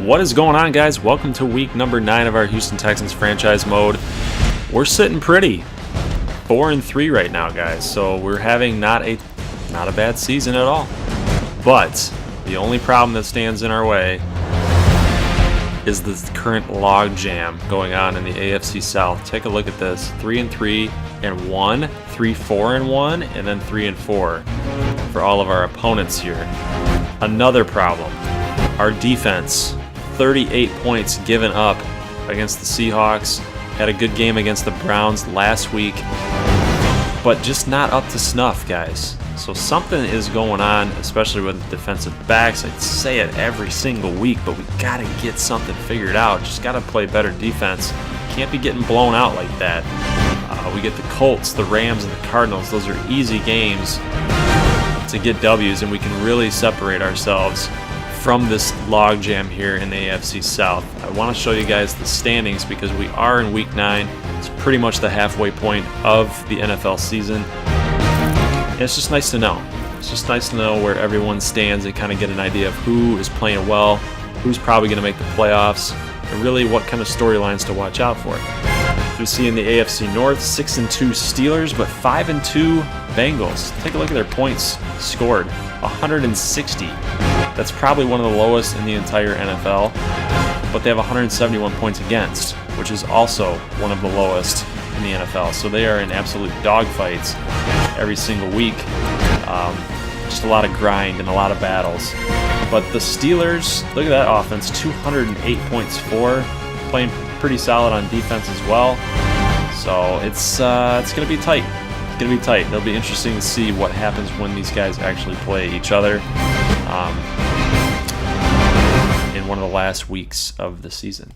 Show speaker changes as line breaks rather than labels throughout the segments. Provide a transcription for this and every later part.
What is going on, guys? Welcome to week number 9 of our Houston Texans franchise mode. We're sitting pretty 4-3 right now, guys. So we're having not a bad season at all. But the only problem that stands in our way is the current log jam going on in the AFC South. Take a look at this: 3-3-1, 3-4-1, and then 3-4 for all of our opponents here. Another problem: our defense. 38 points given up against the Seahawks. Had a good game against the Browns last week, but just not up to snuff, guys. So something is going on, especially with the defensive backs. I say it every single week, but we got to get something figured out. Just got to play better defense. Can't be getting blown out like that. We get the Colts, the Rams, and the Cardinals. Those are easy games to get W's, and we can really separate ourselves from this log jam here in the AFC South. I want to show you guys the standings because we are in week 9. It's pretty much the halfway point of the NFL season. And it's just nice to know. It's just nice to know where everyone stands and kind of get an idea of who is playing well, who's probably going to make the playoffs, and really what kind of storylines to watch out for. We see in the AFC North, 6-2 Steelers, but 5-2 Bengals. Take a look at their points scored, 160. That's probably one of the lowest in the entire NFL, but they have 171 points against, which is also one of the lowest in the NFL. So they are in absolute dogfights every single week. Just a lot of grind and a lot of battles. But the Steelers, look at that offense, 208 points for, playing pretty solid on defense as well. So it's going to be tight. It's going to be tight. It'll be interesting to see what happens when these guys actually play each other in one of the last weeks of the season.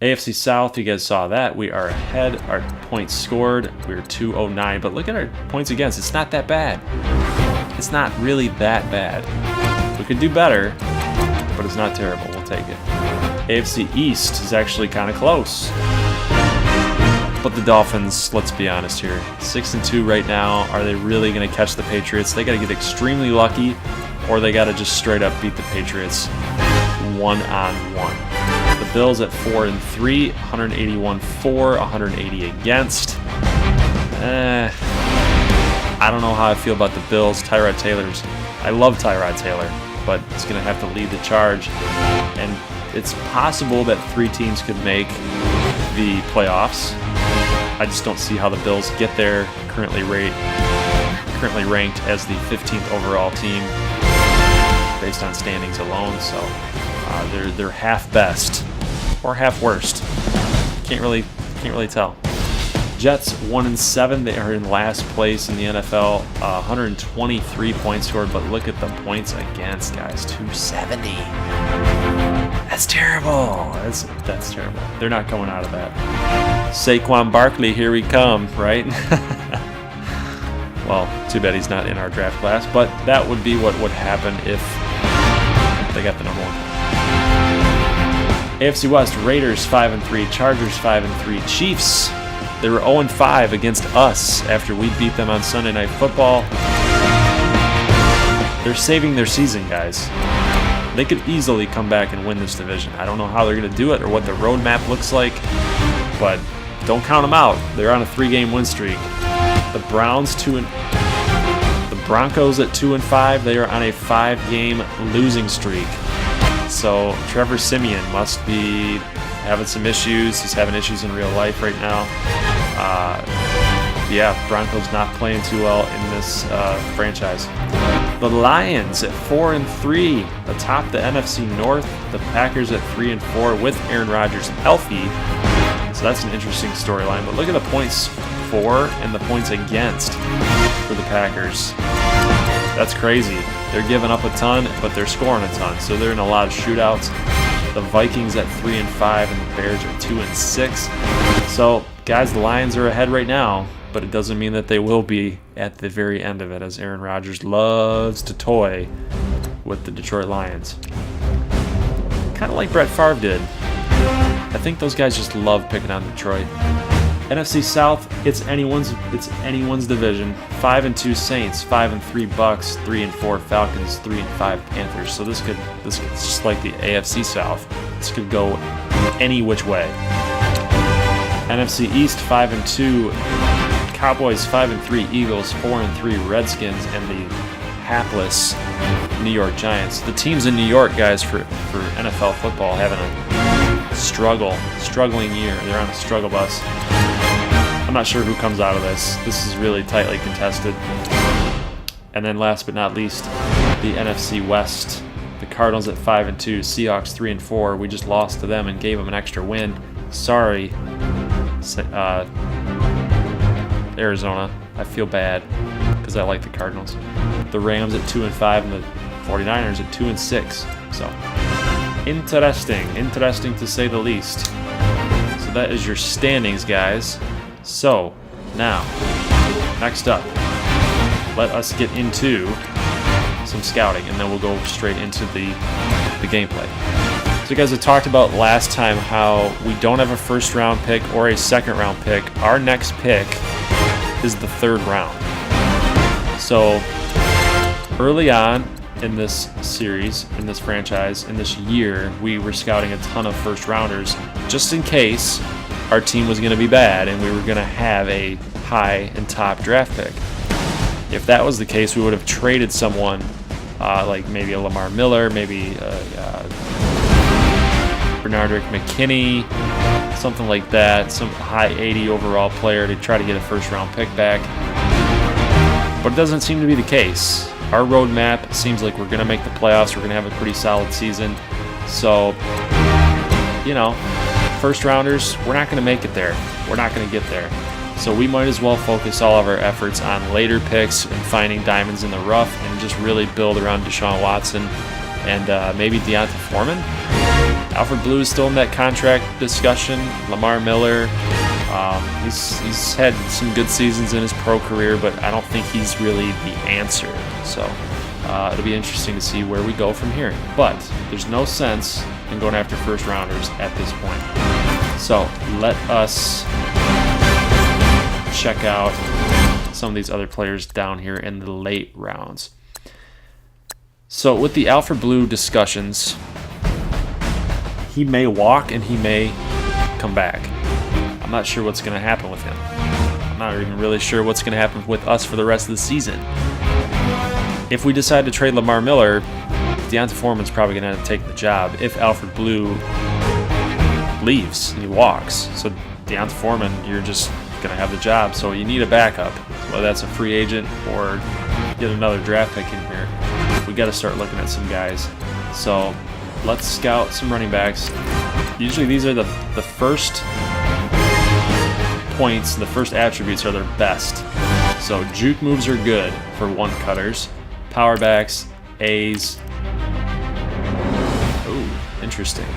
AFC South, you guys saw that. We are ahead. Our points scored, we're 209. But look at our points against. It's not that bad. It's not really that bad. We could do better, but it's not terrible. We'll take it. AFC East is actually kind of close. But the Dolphins, let's be honest here, 6-2 right now. Are they really going to catch the Patriots? They got to get extremely lucky, or they got to just straight up beat the Patriots one-on-one. The Bills at 4-3, 181 for, 180 against. I don't know how I feel about the Bills. I love Tyrod Taylor, but he's going to have to lead the charge. And it's possible that 3 teams could make the playoffs. I just don't see how the Bills get there, currently ranked as the 15th overall team based on standings alone. So they're half best or half worst. Can't really tell. Jets 1-7. They are in last place in the NFL. 123 points scored, but look at the points against, guys. 270. That's terrible. That's terrible. They're not coming out of that. Saquon Barkley, here we come, right? Well, too bad he's not in our draft class, but that would be what would happen if they got the number 1 pick. AFC West, Raiders 5-3, Chargers 5-3, Chiefs. They were 0-5 against us after we beat them on Sunday Night Football. They're saving their season, guys. They could easily come back and win this division. I don't know how they're going to do it or what the roadmap looks like, but don't count them out. They're on a 3-game win streak. The Broncos at 2-5. They are on a 5-game losing streak. So Trevor Siemian must be having some issues. He's having issues in real life right now. Broncos not playing too well in this franchise. The Lions at 4-3, atop the NFC North. The Packers at 3-4 with Aaron Rodgers healthy. So that's an interesting storyline. But look at the points for and the points against for the Packers. That's crazy. They're giving up a ton, but they're scoring a ton. So they're in a lot of shootouts. The Vikings at 3-5 and the Bears at 2-6. So, guys, the Lions are ahead right now, but it doesn't mean that they will be at the very end of it, as Aaron Rodgers loves to toy with the Detroit Lions. Kind of like Brett Favre did. I think those guys just love picking on Detroit. NFC South, it's anyone's division. 5-2 Saints, 5-3 Bucks, 3-4 Falcons, 3-5 Panthers. So this could just like the AFC South. This could go any which way. NFC East, 5-2 Cowboys, 5-3 Eagles, 4-3 Redskins, and the hapless New York Giants. The teams in New York, guys, for NFL football having a struggling year. They're on a struggle bus. I'm not sure who comes out of this. This is really tightly contested. And then last but not least, the NFC West. The Cardinals at 5-2, Seahawks 3-4. We just lost to them and gave them an extra win. Sorry, Arizona. I feel bad because I like the Cardinals. The Rams at 2-5 and the 49ers at 2-6. So interesting to say the least. So that is your standings, guys. So now, next up, let us get into some scouting, and then we'll go straight into the gameplay. So guys, I talked about last time how we don't have a first round pick or a second round pick. Our next pick is the third round. So early on in this series, in this franchise, in this year, we were scouting a ton of first rounders just in case our team was going to be bad and we were going to have a high and top draft pick. If that was the case, we would have traded someone like maybe a Lamar Miller, maybe Bernardrick McKinney, something like that, some high 80 overall player to try to get a first round pick back. But it doesn't seem to be the case. Our roadmap seems like we're going to make the playoffs. We're going to have a pretty solid season. So, you know, first rounders, we're not going to make it there. We're not going to get there. So we might as well focus all of our efforts on later picks and finding diamonds in the rough and just really build around Deshaun Watson and maybe D'Onta Foreman. Alfred Blue is still in that contract discussion. Lamar Miller, he's had some good seasons in his pro career, but I don't think he's really the answer. So it'll be interesting to see where we go from here. But there's no sense in going after first rounders at this point. So let us check out some of these other players down here in the late rounds. So with the Alfred Blue discussions, he may walk and he may come back. I'm not sure what's going to happen with him. I'm not even really sure what's going to happen with us for the rest of the season. If we decide to trade Lamar Miller, D'Onta Foreman's probably going to have to take the job if Alfred Blue leaves and he walks. So D'Onta Foreman, you're just going to have the job. So you need a backup, whether that's a free agent or get another draft pick in here. We got to start looking at some guys. So let's scout some running backs. Usually these are the first points, the first attributes are their best. So juke moves are good for one cutters. Power backs, A's. Ooh, interesting.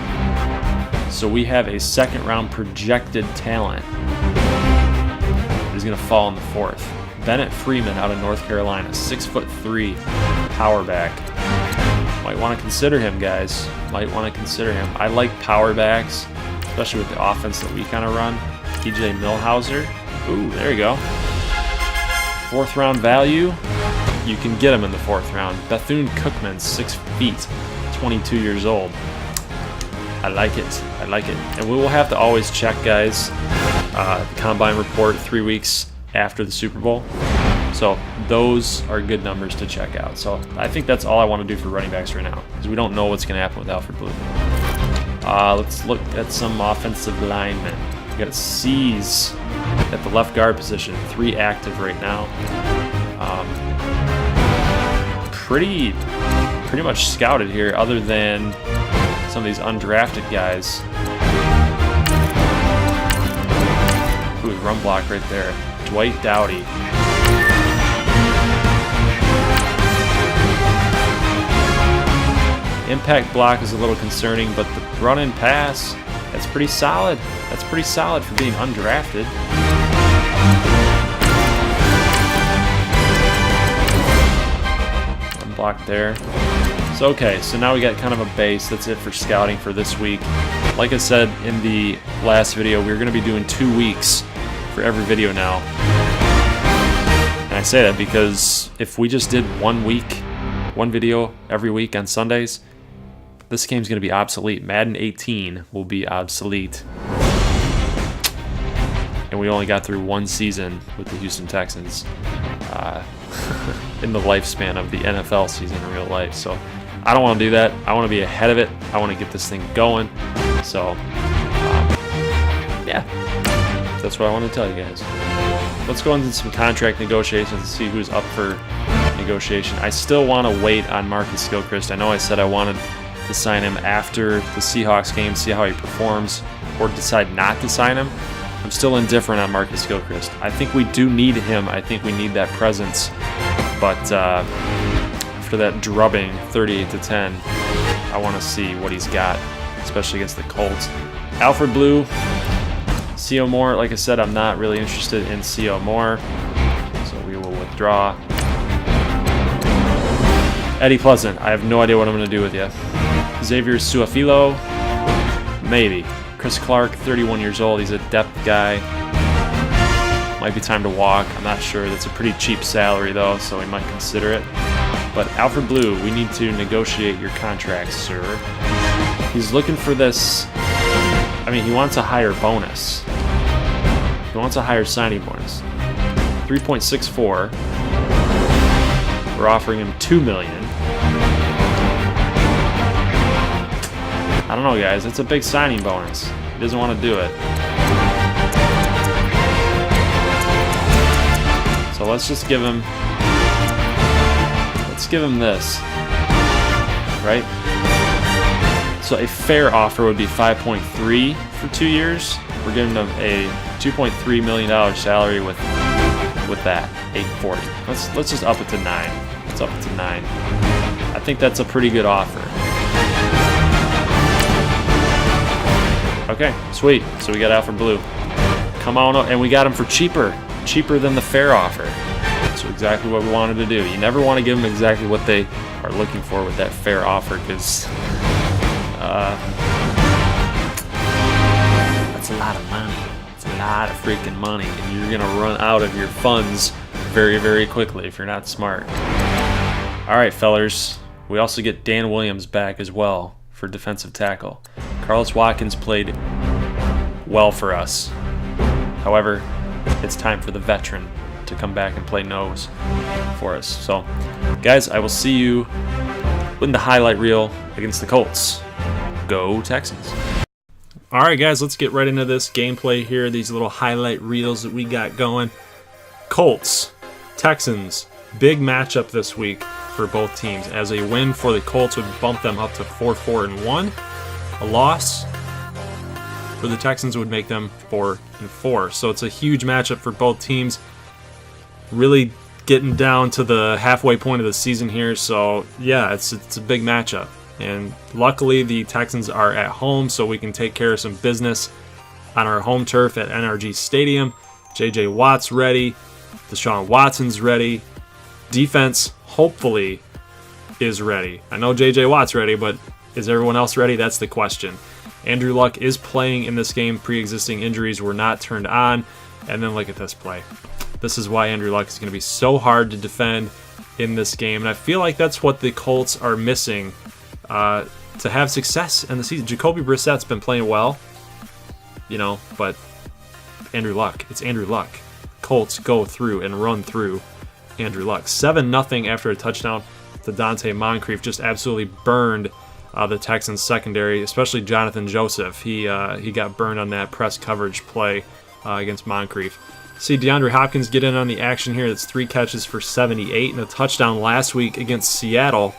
So we have a second round projected talent. He's going to fall in the fourth. Bennett Freeman out of North Carolina, 6'3", power back. Might want to consider him, guys. Might want to consider him. I like power backs, especially with the offense that we kind of run. TJ Milhauser. Ooh, there you go. Fourth round value. You can get him in the fourth round. Bethune-Cookman, 6 feet, 22 years old. I like it. I like it. And we will have to always check, guys, the Combine report 3 weeks after the Super Bowl. So those are good numbers to check out. So I think that's all I want to do for running backs right now because we don't know what's going to happen with Alfred Blue. Let's look at some offensive linemen. We got C's at the left guard position, 3 active right now. Pretty much scouted here, other than some of these undrafted guys. Ooh, run block right there. Dwight Dowdy. Impact block is a little concerning, but the run and pass, that's pretty solid. That's pretty solid for being undrafted. Unblocked there. So okay, so now we got kind of a base. That's it for scouting for this week. Like I said in the last video, we're going to be doing 2 weeks for every video now. And I say that because if we just did one video every week on Sundays, this game's going to be obsolete. Madden 18 will be obsolete. And we only got through one season with the Houston Texans in the lifespan of the NFL season in real life. So I don't want to do that. I want to be ahead of it. I want to get this thing going. So, yeah, that's what I want to tell you guys. Let's go into some contract negotiations and see who's up for negotiation. I still want to wait on Marcus Gilchrist. I know I said I wanted to sign him after the Seahawks game, see how he performs, or decide not to sign him. I'm still indifferent on Marcus Gilchrist. I think we do need him. I think we need that presence. But after that drubbing 38-10, I want to see what he's got, especially against the Colts. Alfred Blue, C.O. Moore. Like I said, I'm not really interested in C.O. Moore, so we will withdraw. Eddie Pleasant, I have no idea what I'm going to do with you. Xavier Suafilo, maybe. Chris Clark, 31 years old. He's a depth guy. Might be time to walk. I'm not sure. That's a pretty cheap salary, though, so we might consider it. But Alfred Blue, we need to negotiate your contract, sir. He's looking for this. I mean, he wants a higher bonus. He wants a higher signing bonus. 3.64. We're offering him $2 million. I don't know, guys. It's a big signing bonus. He doesn't want to do it. So let's just give him. Let's give him this. Right? So a fair offer would be 5.3 for 2 years. We're giving him a $2.3 million salary with that 840. Let's just up it to 9. Let's up it to 9. I think that's a pretty good offer. Okay, sweet. So we got Alfred Blue. Come on up, and we got him for cheaper than the fair offer. So exactly what we wanted to do. You never want to give them exactly what they are looking for with that fair offer, because that's a lot of money. It's a lot of freaking money, and you're gonna run out of your funds very, very quickly if you're not smart. All right, fellers. We also get Dan Williams back as well for defensive tackle. Carlos Watkins played well for us. However, it's time for the veteran to come back and play nose for us. So, guys, I will see you in the highlight reel against the Colts. Go Texans. All right, guys, let's get right into this gameplay here. These little highlight reels that we got going. Colts, Texans, big matchup this week for both teams. As a win for the Colts would bump them up to 4-4-1. A loss for the Texans would make them 4-4. So it's a huge matchup for both teams. Really getting down to the halfway point of the season here. So yeah, it's a big matchup. And luckily the Texans are at home, so we can take care of some business on our home turf at NRG Stadium. J.J. Watt's ready. Deshaun Watson's ready. Defense, hopefully, is ready. I know J.J. Watt's ready, but is everyone else ready? That's the question. Andrew Luck is playing in this game. Pre-existing injuries were not turned on. And then look at this play. This is why Andrew Luck is going to be so hard to defend in this game. And I feel like that's what the Colts are missing to have success in the season. Jacoby Brissett's been playing well, but Andrew Luck. It's Andrew Luck. Colts go through and run through Andrew Luck. 7-0 after a touchdown to Dante Moncrief. Just absolutely burned the Texans secondary, especially Jonathan Joseph. He got burned on that press coverage play against Moncrief. See DeAndre Hopkins get in on the action here. That's 3 catches for 78 and a touchdown last week against Seattle.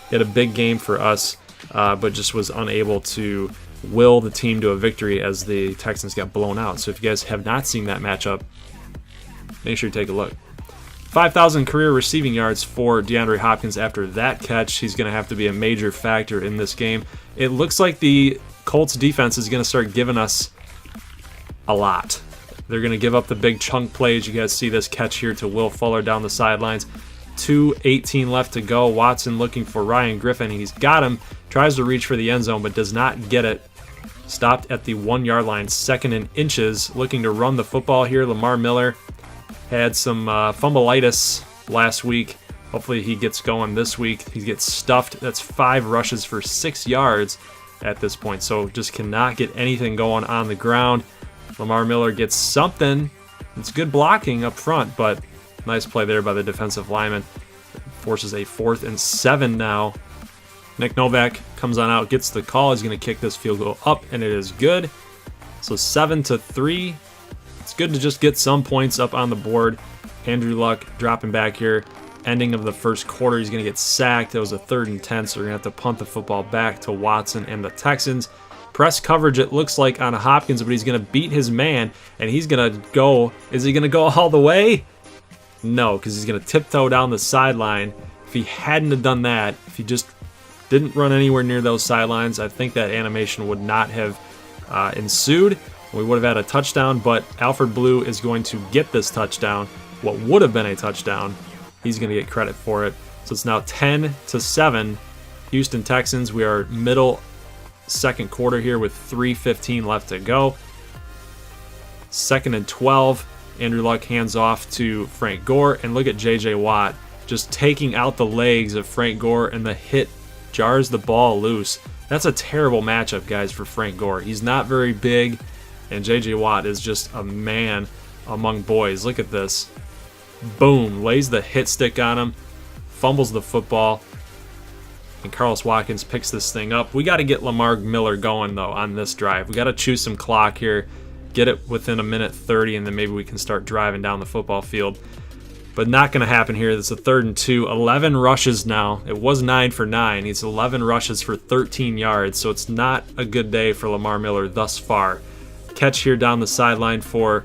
He had a big game for us, but just was unable to will the team to a victory as the Texans got blown out. So if you guys have not seen that matchup, make sure you take a look. 5,000 career receiving yards for DeAndre Hopkins after that catch. He's going to have to be a major factor in this game. It looks like the Colts defense is going to start giving us a lot. They're going to give up the big chunk plays. You guys see this catch here to Will Fuller down the sidelines. 2:18 left to go. Watson looking for Ryan Griffin. He's got him. Tries to reach for the end zone, but does not get it. stopped at the 1 yard line, 2nd and inches, looking to run the football here. Lamar Miller had some fumbleitis last week. Hopefully he gets going this week. He gets stuffed. That's 5 rushes for 6 yards at this point, so just cannot get anything going on the ground. Lamar Miller gets something. It's good blocking up front, but nice play there by the defensive lineman. Forces a 4th and 7 now. Nick Novak comes on out, gets the call. He's going to kick this field goal up, and it is good. So 7-3. It's good to just get some points up on the board. Andrew Luck dropping back here. Ending of the first quarter, he's going to get sacked. It was a 3rd and 10, so we're going to have to punt the football back to Watson and the Texans. Press coverage, it looks like, on Hopkins, but he's going to beat his man, and he's going to go. Is he going to go all the way? No, because he's going to tiptoe down the sideline. If he hadn't have done that, if he just didn't run anywhere near those sidelines, I think that animation would not have ensued. We would have had a touchdown, but Alfred Blue is going to get this touchdown. What would have been a touchdown, he's going to get credit for it. So it's now 10-7. Houston Texans, we are middle second quarter here with 3:15 left to go. 2nd and 12. Andrew Luck hands off to Frank Gore, and look at J.J. Watt just taking out the legs of Frank Gore, and the hit jars the ball loose. That's a terrible matchup, guys, for Frank Gore. He's not very big, and J.J. Watt is just a man among boys. Look at this. Boom, lays the hit stick on him, fumbles the football, and Carlos Watkins picks this thing up. We got to get Lamar Miller going, though, on this drive. We got to choose some clock here, get it within 1:30, and then maybe we can start driving down the football field. But not going to happen here. It's a 3rd and 2. 11 rushes now. It was 9 for 9. He's 11 rushes for 13 yards, so it's not a good day for Lamar Miller thus far. Catch here down the sideline for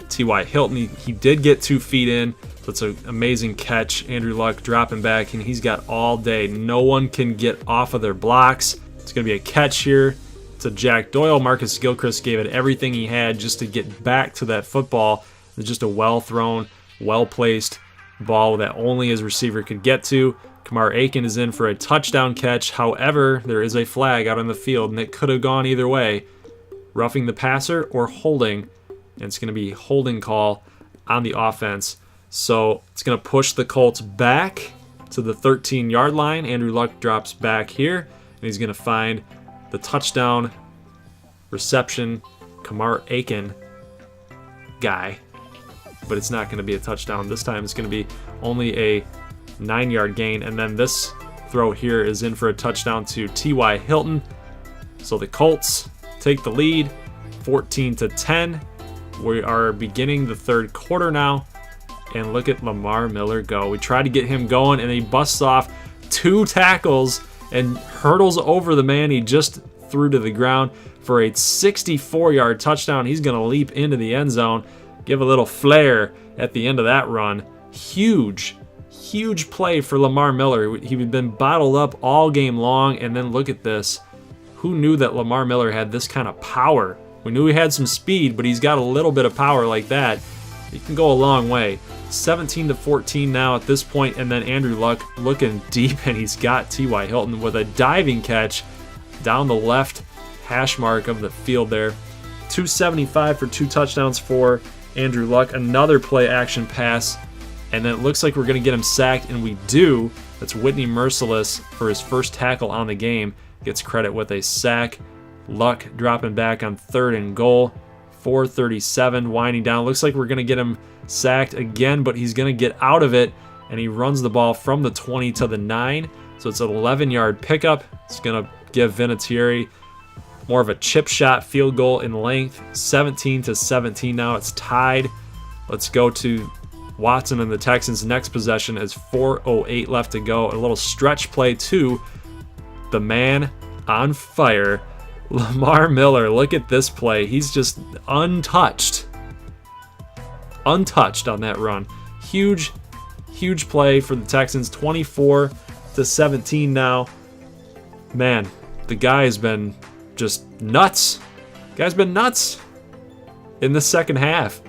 T.Y. Hilton. He did get 2 feet in, so it's an amazing catch. Andrew Luck dropping back, and he's got all day. No one can get off of their blocks. It's going to be a catch here to Jack Doyle. Marcus Gilchrist gave it everything he had just to get back to that football. It's just a well-thrown, well-placed ball that only his receiver could get to. Kamar Aiken is in for a touchdown catch. However, there is a flag out on the field, and it could have gone either way. Roughing the passer or holding. And it's going to be holding call on the offense. So it's going to push the Colts back to the 13-yard line. Andrew Luck drops back here, and he's going to find the touchdown reception Kamar Aiken guy. But it's not going to be a touchdown this time. It's going to be only a 9-yard gain. And then this throw here is in for a touchdown to T.Y. Hilton. So the Colts take the lead, 14-10. We are beginning the 3rd quarter now. And look at Lamar Miller go. We tried to get him going, and he busts off 2 tackles and hurdles over the man he just threw to the ground for a 64-yard touchdown. He's going to leap into the end zone, give a little flair at the end of that run. Huge play for Lamar Miller. He'd been bottled up all game long, and then look at this. Who knew that Lamar Miller had this kind of power? We knew he had some speed, but he's got a little bit of power like that. He can go a long way. 17-14 now at this point, and then Andrew Luck looking deep, and he's got T.Y. Hilton with a diving catch down the left hash mark of the field there. 275 for 2 touchdowns for Andrew Luck. Another play action pass, and then it looks like we're going to get him sacked, and we do. That's Whitney Merciless for his first tackle on the game. Gets credit with a sack. Luck dropping back on 3rd and goal. 4:37, winding down. Looks like we're going to get him sacked again, but he's going to get out of it, and he runs the ball from the 20 to the 9. So it's an 11-yard pickup. It's going to give Vinatieri more of a chip shot field goal in length. 17-17 now. It's tied. Let's go to Watson and the Texans' next possession as 4:08 left to go. A little stretch play to the man on fire, Lamar Miller. Look at this play. He's just untouched on that run. Huge play for the Texans. 24-17 now. Man, the guy has been just nuts. Guy's been nuts in the second half.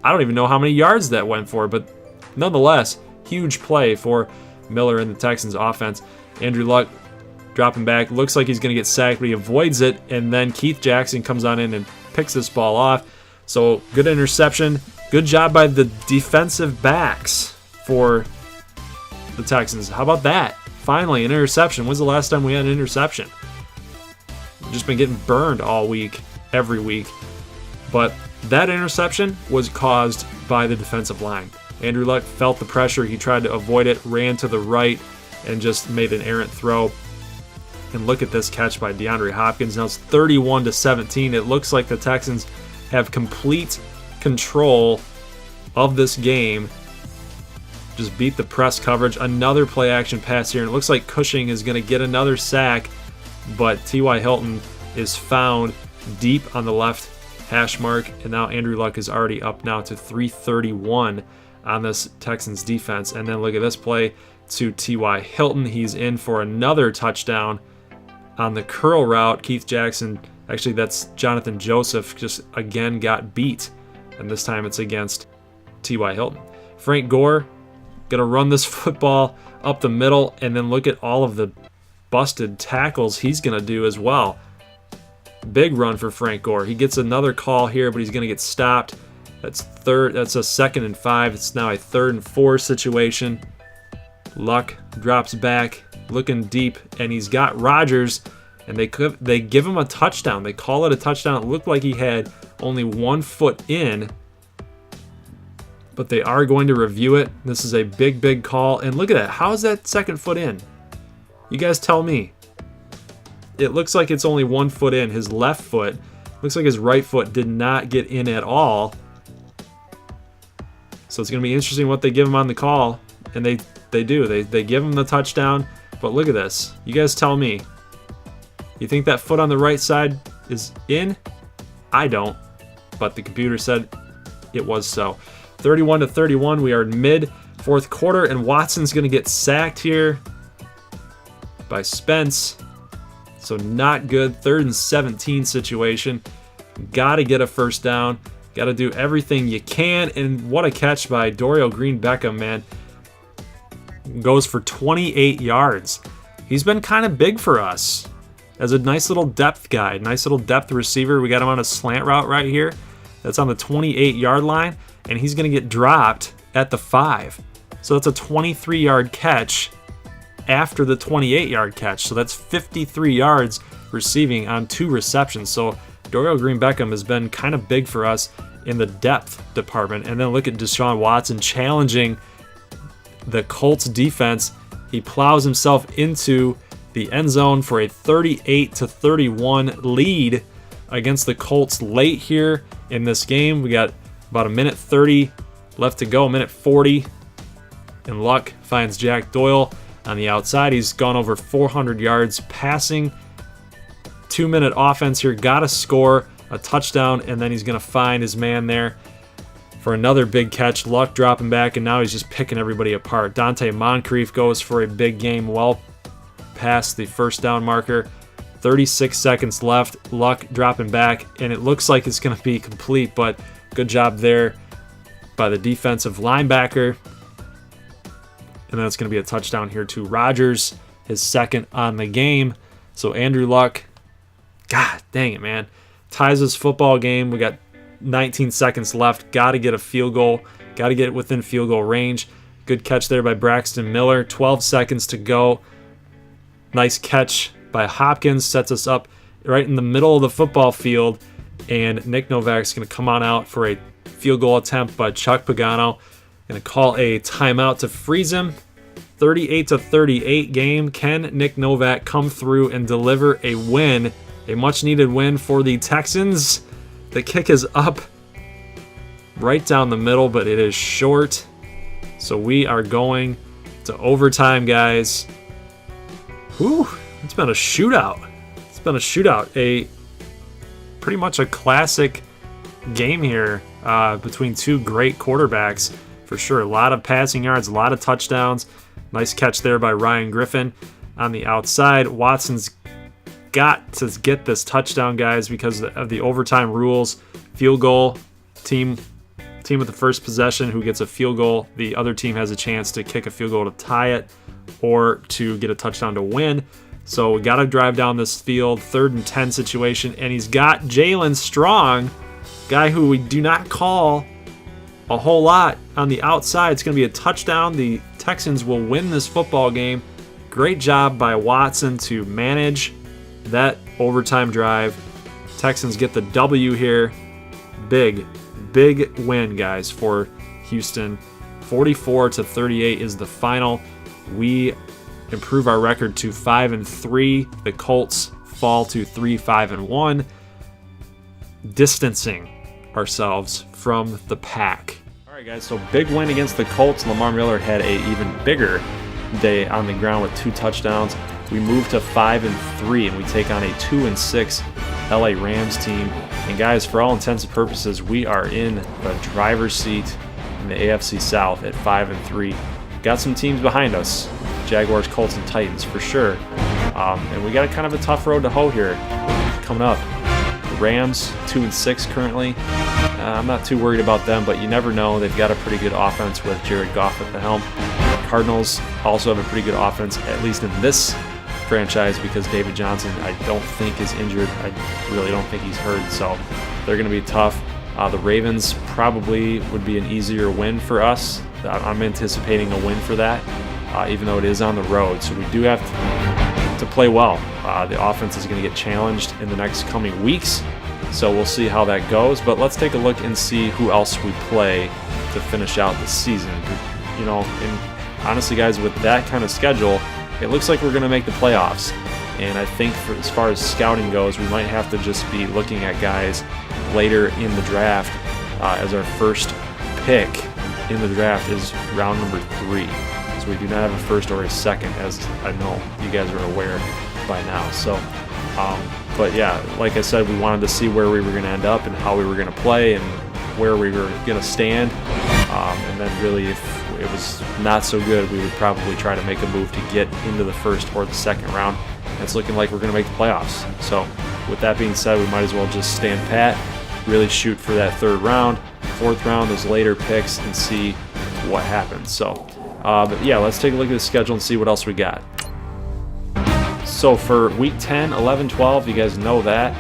I don't even know how many yards that went for, but nonetheless, huge play for Miller and the Texans offense. Andrew Luck dropping back. Looks like he's going to get sacked, but he avoids it. And then Keith Jackson comes on in and picks this ball off. So good interception. Good job by the defensive backs for the Texans. How about that? Finally, an interception. When's the last time we had an interception? We've just been getting burned all week, every week. But that interception was caused by the defensive line. Andrew Luck felt the pressure. He tried to avoid it, ran to the right, and just made an errant throw. And look at this catch by DeAndre Hopkins. Now it's 31-17. It looks like the Texans have complete control of this game. Just beat the press coverage. Another play action pass here. And it looks like Cushing is going to get another sack, but T.Y. Hilton is found deep on the left hash mark. And now Andrew Luck is already up now to 331 on this Texans defense. And then look at this play to T.Y. Hilton. He's in for another touchdown on the curl route. Keith Jackson, actually that's Jonathan Joseph, just again got beat. And this time it's against T.Y. Hilton. Frank Gore going to run this football up the middle, and then look at all of the busted tackles he's going to do as well. Big run for Frank Gore. He gets another call here, but he's going to get stopped. That's a 2nd and 5. It's now a 3rd and 4 situation. Luck drops back, looking deep, and he's got Rodgers, and they give him a touchdown. They call it a touchdown. It looked like he had only 1 foot in, but they are going to review it. This is a big, big call, and look at that. How is that 2nd foot in? You guys tell me. It looks like it's only 1 foot in. His left foot, looks like his right foot did not get in at all. So it's going to be interesting what they give him on the call, and they do. They give him the touchdown, but look at this. You guys tell me. You think that foot on the right side is in? I don't, but the computer said it was so. 31-31, we are mid 4th quarter, and Watson's going to get sacked here by Spence. So not good. 3rd and 17 situation. Got to get a first down. Got to do everything you can, and what a catch by Dorial Green-Beckham, man. Goes for 28 yards. He's been kind of big for us as a nice little depth guy, nice little depth receiver. We got him on a slant route right here. That's on the 28-yard line, and he's going to get dropped at the 5. So that's a 23-yard catch after the 28-yard catch. So that's 53 yards receiving on 2 receptions. So Dorial Green-Beckham has been kind of big for us in the depth department. And then look at Deshaun Watson challenging the Colts defense. He plows himself into the end zone for a 38-31 lead against the Colts late here in this game. We got about a minute 30 left to go, a minute 40. And Luck finds Jack Doyle on the outside. He's gone over 400 yards passing. 2-minute offense here. Got to score a touchdown, and then he's going to find his man there for another big catch. Luck dropping back, and now he's just picking everybody apart. Dante Moncrief goes for a big game, well past the first down marker. 36 seconds left. Luck dropping back, and it looks like it's going to be complete, but good job there by the defensive linebacker. And then it's going to be a touchdown here to Rodgers, his 2nd on the game. So Andrew Luck, God dang it, man, ties this football game. We got 19 seconds left. Got to get a field goal. Got to get it within field goal range. Good catch there by Braxton Miller. 12 seconds to go. Nice catch by Hopkins. Sets us up right in the middle of the football field. And Nick Novak's going to come on out for a field goal attempt by Chuck Pagano. Going to call a timeout to freeze him. 38-38 game. Can Nick Novak come through and deliver a win? A much-needed win for the Texans. The kick is up right down the middle, but it is short. So we are going to overtime, guys. Whew, it's been a shootout. It's been a shootout. Pretty much a classic game here between 2 great quarterbacks, for sure. A lot of passing yards, a lot of touchdowns. Nice catch there by Ryan Griffin on the outside. Watson's got to get this touchdown, guys, because of the overtime rules. Field goal, team with the first possession who gets a field goal, the other team has a chance to kick a field goal to tie it or to get a touchdown to win. So we got to drive down this field, 3rd and 10 situation, and he's got Jalen Strong, guy who we do not call a whole lot on the outside. It's going to be a touchdown. The Texans will win this football game. Great job by Watson to manage that overtime drive. Texans get the W here. Big win, guys, for Houston. 44-38 is the final. We improve our record to 5-3. The Colts fall to 3-5-1, distancing ourselves from the pack. All right, guys, so big win against the Colts. Lamar Miller had a even bigger day on the ground with 2 touchdowns. We move to 5-3, and we take on a 2-6 LA Rams team. And guys, for all intents and purposes, we are in the driver's seat in the AFC South at 5-3. Got some teams behind us, Jaguars, Colts, and Titans for sure. And we got a kind of a tough road to hoe here coming up. The Rams, 2-6 currently. I'm not too worried about them, but you never know. They've got a pretty good offense with Jared Goff at the helm. Cardinals also have a pretty good offense, at least in this franchise, because David Johnson, I don't think, is injured. I really don't think he's hurt, so they're going to be tough. The Ravens probably would be an easier win for us. I'm anticipating a win for that, even though it is on the road. So we do have to play well. The offense is going to get challenged in the next coming weeks, so we'll see how that goes. But let's take a look and see who else we play to finish out the season. You know, and honestly, guys, with that kind of schedule, it looks like we're going to make the playoffs. And I think as far as scouting goes, we might have to just be looking at guys later in the draft, as our first pick in the draft is round number 3. So we do not have a first or a second, as I know you guys are aware by now. So, but yeah, like I said, we wanted to see where we were going to end up and how we were going to play and where we were going to stand. And then really, if it was not so good, we would probably try to make a move to get into the first or the second round. It's looking like we're going to make the playoffs. So with that being said, we might as well just stand pat, really shoot for that 3rd round, 4th round, those later picks, and see what happens. So, but yeah, let's take a look at the schedule and see what else we got. So for week 10, 11, 12, you guys know that.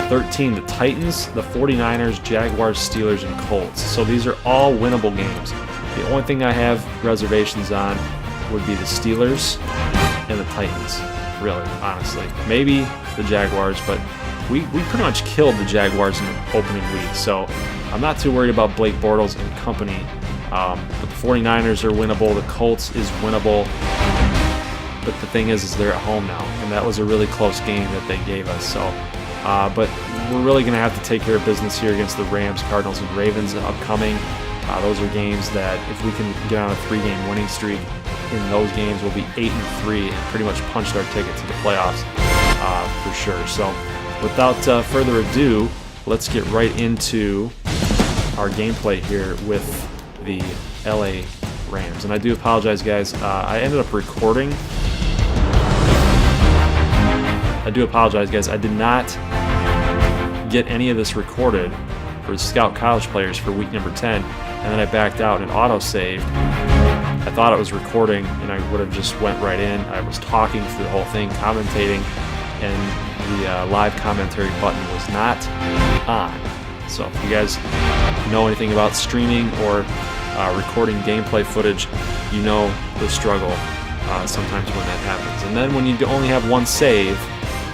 13, the Titans, the 49ers, Jaguars, Steelers, and Colts. So these are all winnable games. The only thing I have reservations on would be the Steelers and the Titans, really, honestly. Maybe the Jaguars, but we pretty much killed the Jaguars in the opening week, so I'm not too worried about Blake Bortles and company. But the 49ers are winnable, the Colts is winnable, but the thing is they're at home now, and that was a really close game that they gave us. So, but we're really going to have to take care of business here against the Rams, Cardinals, and Ravens upcoming. Those are games that if we can get on a 3-game winning streak in those games, we'll be 8-3 and pretty much punched our ticket to the playoffs for sure. So without further ado, let's get right into our gameplay here with the LA Rams. And I do apologize, guys. I ended up recording. I do apologize, guys. I did not get any of this recorded for Scout College players for week number 10, and then I backed out and auto-saved. I thought it was recording, and I would have just went right in. I was talking through the whole thing, commentating, and the live commentary button was not on. So if you guys know anything about streaming or recording gameplay footage, you know the struggle sometimes when that happens. And then when you only have one save,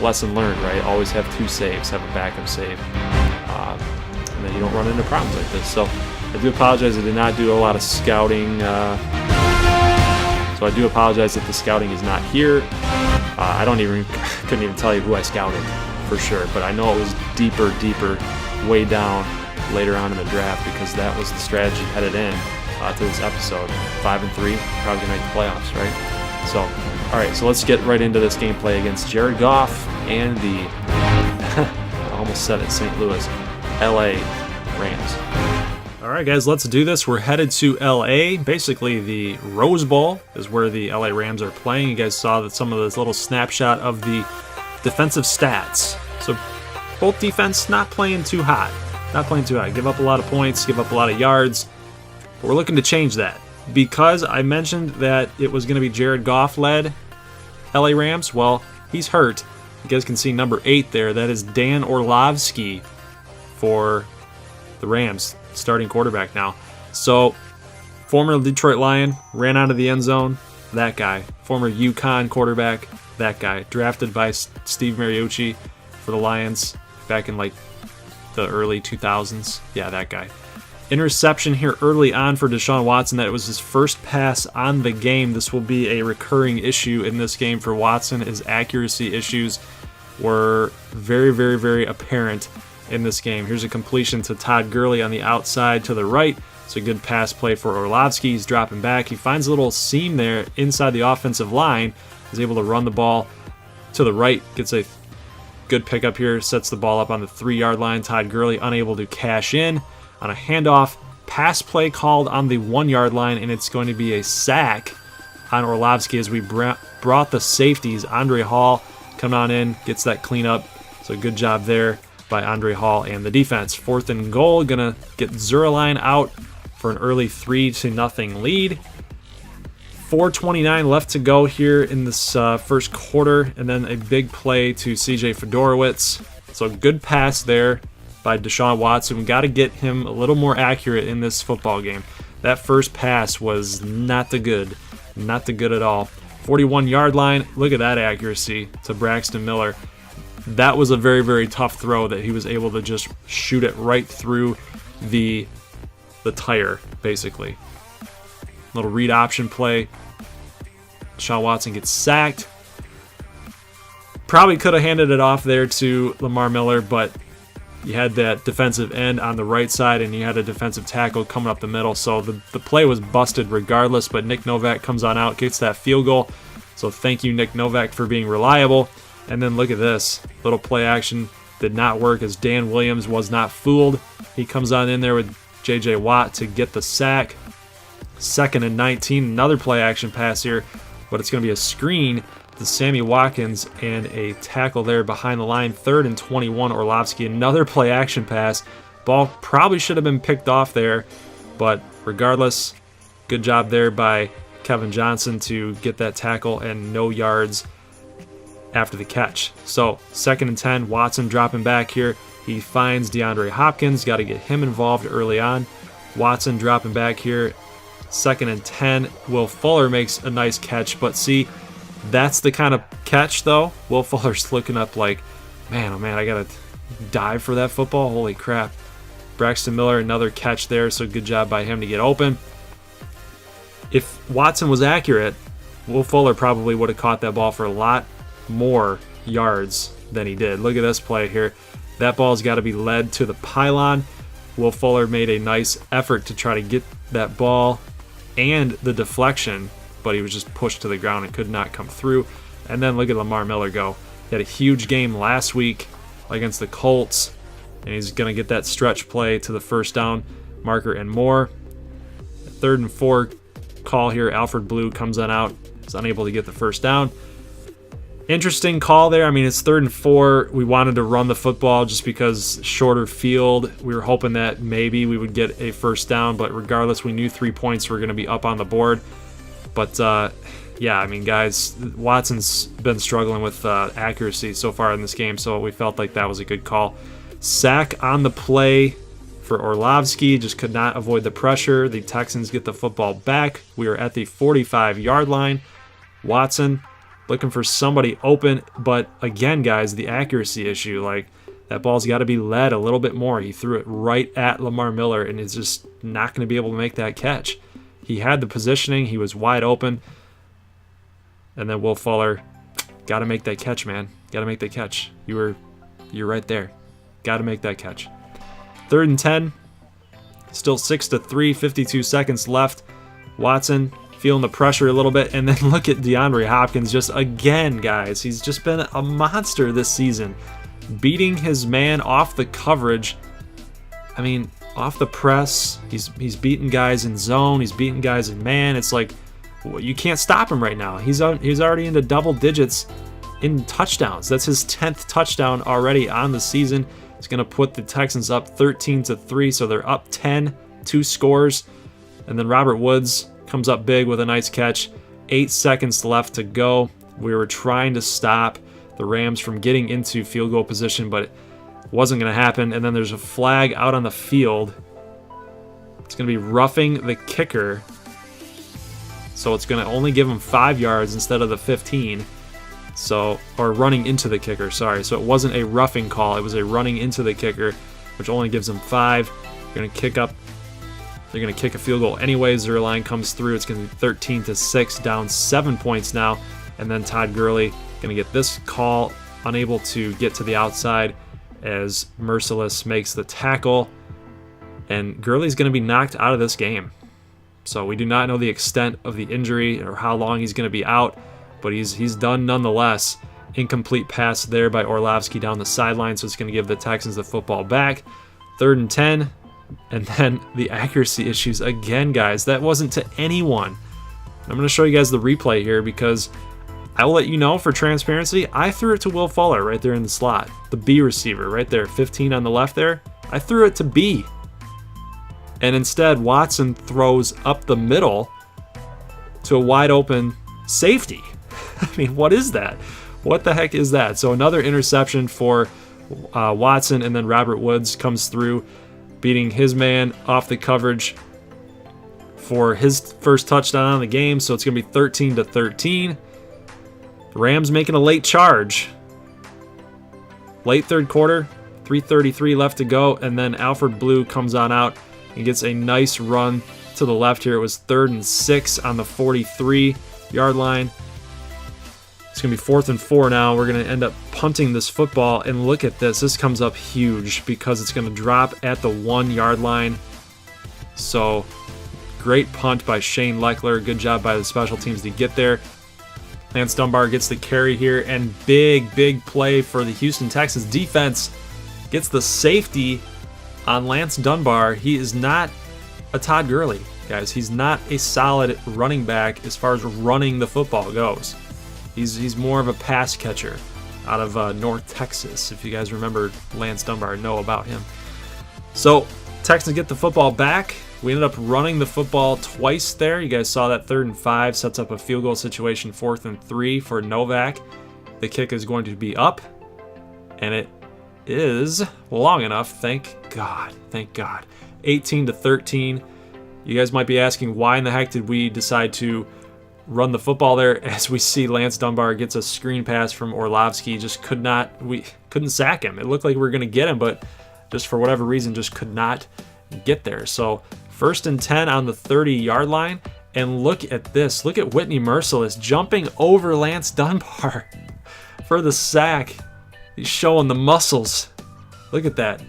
lesson learned, right? Always have 2 saves, have a backup save, and then you don't run into problems like this. So I do apologize. I did not do a lot of scouting, so I do apologize if the scouting is not here. I couldn't even tell you who I scouted for sure, but I know it was deeper, way down later on in the draft, because that was the strategy headed in to this episode. 5-3, probably gonna make the playoffs, right? So, all right, so let's get right into this gameplay against Jared Goff and the I almost said it, St. Louis, LA Rams. All right, guys, let's do this. We're headed to LA. Basically, the Rose Bowl is where the LA Rams are playing. You guys saw that some of this little snapshot of the defensive stats. So both defense not playing too hot. Give up a lot of points, give up a lot of yards. But we're looking to change that. Because I mentioned that it was going to be Jared Goff-led LA Rams, well, he's hurt. You guys can see number 8 there. That is Dan Orlovsky for the Rams, starting quarterback now. So, former Detroit Lion, ran out of the end zone, that guy. Former UConn quarterback, that guy. Drafted by Steve Mariucci for the Lions back in like the early 2000s. Yeah, that guy. Interception here early on for Deshaun Watson. That was his first pass on the game. This will be a recurring issue in this game for Watson. His accuracy issues were very, very, very apparent in this game. Here's a completion to Todd Gurley on the outside to the right. It's a good pass play for Orlovsky. He's dropping back. He finds a little seam there inside the offensive line. He's able to run the ball to the right. Gets a good pickup here. Sets the ball up on the 3-yard line. Todd Gurley unable to cash in on a handoff. Pass play called on the 1-yard line, and it's going to be a sack on Orlovsky as we brought the safeties. Andre Hall coming on in, gets that cleanup. So good job there by Andre Hall and the defense. 4th and goal, gonna get Zerline out for an early 3-0 lead. 4:29 left to go here in this first quarter, and then a big play to CJ Fedorowicz. So good pass there by Deshaun Watson. We got to get him a little more accurate in this football game. That first pass was not the good at all. 41-yard line, look at that accuracy to Braxton Miller. That was a very, very tough throw that he was able to just shoot it right through the tire, basically. Little read option play. Deshaun Watson gets sacked. Probably could have handed it off there to Lamar Miller, but you had that defensive end on the right side, and you had a defensive tackle coming up the middle. So the play was busted regardless, but Nick Novak comes on out, gets that field goal. So thank you, Nick Novak, for being reliable. And then look at this. Little play action did not work as Dan Williams was not fooled. He comes on in there with J.J. Watt to get the sack. 2nd and 19, another play action pass here, but it's going to be a screen to Sammy Watkins and a tackle there behind the line. 3rd and 21, Orlovsky, another play action pass. Ball probably should have been picked off there, but regardless, good job there by Kevin Johnson to get that tackle and no yards after the catch. So 2nd and 10, Watson dropping back here. He finds DeAndre Hopkins, got to get him involved early on. Watson dropping back here. 2nd and 10, Will Fuller makes a nice catch, but see, that's the kind of catch, though. Will Fuller's looking up like, man, oh man, I got to dive for that football. Holy crap. Braxton Miller, another catch there, so good job by him to get open. If Watson was accurate, Will Fuller probably would have caught that ball for a lot more yards than he did. Look at this play here. That ball's got to be led to the pylon. Will Fuller made a nice effort to try to get that ball and the deflection, but he was just pushed to the ground and could not come through. And then look at Lamar Miller go. He had a huge game last week against the Colts, and he's going to get that stretch play to the first down marker and more. 3rd and 4 call here. Alfred Blue comes on out. He's unable to get the first down. Interesting call there. I mean, it's 3rd and 4. We wanted to run the football just because shorter field. We were hoping that maybe we would get a first down, but regardless, we knew 3 points were going to be up on the board. But, yeah, I mean, guys, Watson's been struggling with accuracy so far in this game, so we felt like that was a good call. Sack on the play for Orlovsky, just could not avoid the pressure. The Texans get the football back. We are at the 45-yard line. Watson looking for somebody open, but again, guys, the accuracy issue, like, that ball's got to be led a little bit more. He threw it right at Lamar Miller, and is just not going to be able to make that catch. He had the positioning. He was wide open. And then Will Fuller, got to make that catch, man. Got to make that catch. You're right there. Got to make that catch. 3rd and 10. Still 6-3, 52 seconds left. Watson feeling the pressure a little bit. And then look at DeAndre Hopkins just again, guys. He's just been a monster this season. Beating his man off the coverage. I mean, off the press. He's beating guys in zone. He's beating guys in man. It's like, you can't stop him right now. He's already into double digits in touchdowns. That's his 10th touchdown already on the season. It's going to put the Texans up 13-3, so they're up 10, 2 scores. And then Robert Woods comes up big with a nice catch. 8 seconds left to go. We were trying to stop the Rams from getting into field goal position, but it wasn't going to happen. And then there's a flag out on the field. It's going to be roughing the kicker. So it's going to only give him 5 yards instead of the 15. So, or running into the kicker, sorry. So it wasn't a roughing call, it was a running into the kicker, which only gives him 5. They're going to kick up. They're going to kick a field goal anyways. Their line comes through. It's going to be 13-6, down 7 points now. And then Todd Gurley going to get this call, unable to get to the outside as Merciless makes the tackle. And Gurley's going to be knocked out of this game. So we do not know the extent of the injury or how long he's going to be out, but he's done nonetheless. Incomplete pass there by Orlovsky down the sideline, so it's going to give the Texans the football back. 3rd and 10. And then the accuracy issues again, guys. That wasn't to anyone. I'm going to show you guys the replay here because I will let you know for transparency, I threw it to Will Fuller right there in the slot. The B receiver right there, 15 on the left there. I threw it to B. And instead, Watson throws up the middle to a wide open safety. I mean, what is that? What the heck is that? So another interception for Watson, and then Robert Woods comes through, beating his man off the coverage for his first touchdown on the game. So it's going to be 13-13. The Rams making a late charge. Late third quarter, 3:33 left to go, and then Alfred Blue comes on out and gets a nice run to the left here. It was 3rd and 6 on the 43-yard line. It's going to be 4th and 4 now. We're going to end up punting this football, and look at this. This comes up huge because it's going to drop at the 1-yard line. So great punt by Shane Leckler. Good job by the special teams to get there. Lance Dunbar gets the carry here, and big play for the Houston Texans defense. Gets the safety on Lance Dunbar. He is not a Todd Gurley, guys. He's not a solid running back as far as running the football goes. He's more of a pass catcher out of North Texas. If you guys remember Lance Dunbar, know about him. So Texans get the football back. We ended up running the football twice there. You guys saw that 3rd and 5 sets up a field goal situation, 4th and 3 for Novak. The kick is going to be up, and it is long enough. Thank God. 18-13. You guys might be asking, why in the heck did we decide to run the football there? As we see Lance Dunbar gets a screen pass from Orlovsky, we couldn't sack him. It looked like we were going to get him, but just for whatever reason, just could not get there. So 1st and 10 on the 30-yard line, and look at this. Look at Whitney Merciless jumping over Lance Dunbar for the sack. He's showing the muscles. Look at that.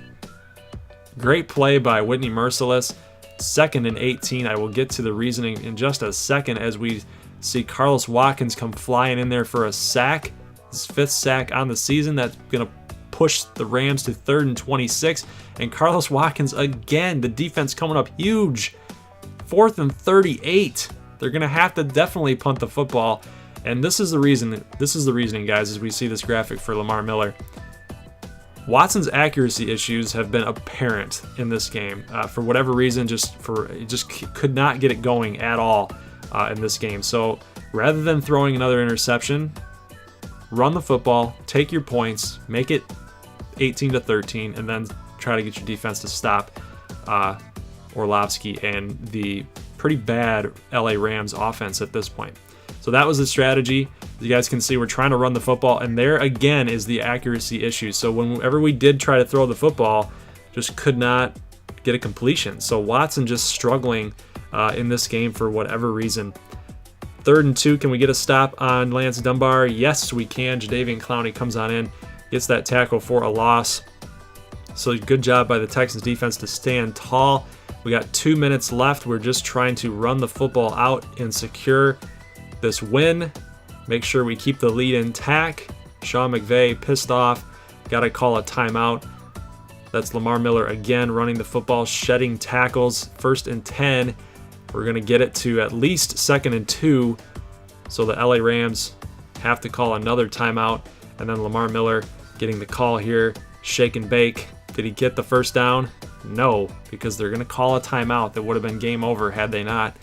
Great play by Whitney Merciless. 2nd and 18. I will get to the reasoning in just a second as we see Carlos Watkins come flying in there for a sack. His 5th sack on the season. That's going to push the Rams to 3rd and 26. And Carlos Watkins again. The defense coming up huge. 4th and 38. They're going to have to definitely punt the football. And this is the reason. This is the reasoning, guys, as we see this graphic for Lamar Miller. Watson's accuracy issues have been apparent in this game. For whatever reason, just could not get it going at all in this game. So rather than throwing another interception, run the football, take your points, make it 18-13, and then try to get your defense to stop Orlovsky and the pretty bad LA Rams offense at this point. So that was the strategy. You guys can see we're trying to run the football, and there again is the accuracy issue. So whenever we did try to throw the football, just could not get a completion. So Watson just struggling in this game for whatever reason. 3rd and 2, can we get a stop on Lance Dunbar? Yes, we can. Jadeveon Clowney comes on in, gets that tackle for a loss. So good job by the Texans defense to stand tall. We got 2 minutes left. We're just trying to run the football out and secure this win. Make sure we keep the lead intact. Sean McVay pissed off. Got to call a timeout. That's Lamar Miller again running the football, shedding tackles. 1st and 10. We're going to get it to at least 2nd and 2. So the LA Rams have to call another timeout. And then Lamar Miller getting the call here. Shake and bake. Did he get the first down? No, because they're going to call a timeout. That would have been game over had they not.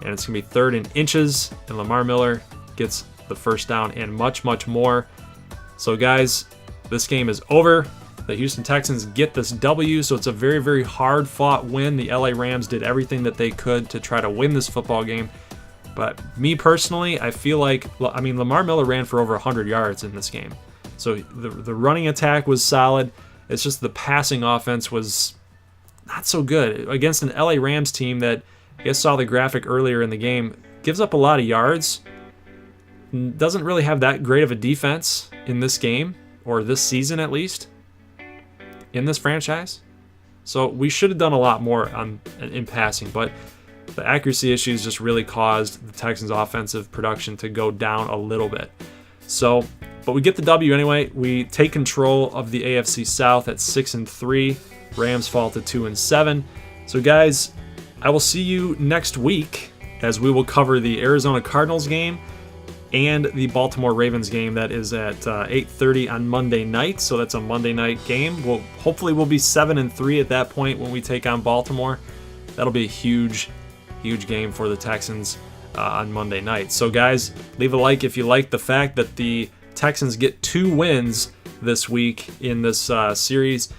And it's going to be 3rd and inches. And Lamar Miller gets the first down and much more. So guys, this game is over. The Houston Texans get this W, so it's a very, very hard-fought win. The LA Rams did everything that they could to try to win this football game. But me personally, I feel like, Lamar Miller ran for over 100 yards in this game. So the running attack was solid. It's just the passing offense was not so good against an LA Rams team that, I guess saw the graphic earlier in the game, gives up a lot of yards, doesn't really have that great of a defense in this game, or this season at least, in this franchise. So we should have done a lot more in passing, but the accuracy issues just really caused the Texans' offensive production to go down a little bit. So, but we get the W anyway. We take control of the AFC South at 6-3. Rams fall to 2-7. So guys, I will see you next week as we will cover the Arizona Cardinals game and the Baltimore Ravens game that is at 8:30 on Monday night. So that's a Monday night game. Hopefully we'll be 7-3 at that point when we take on Baltimore. That'll be a huge game for the Texans on Monday night. So guys, leave a like if you like the fact that the Texans get 2 wins this week in this series.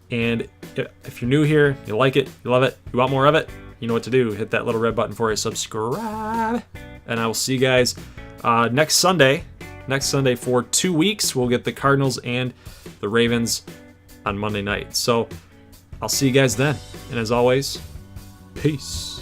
And if you're new here, you like it, you love it, you want more of it, you know what to do. Hit that little red button for you, subscribe, and I will see you guys next Sunday for 2 weeks. We'll get the Cardinals and the Ravens on Monday night. So I'll see you guys then. And as always, peace.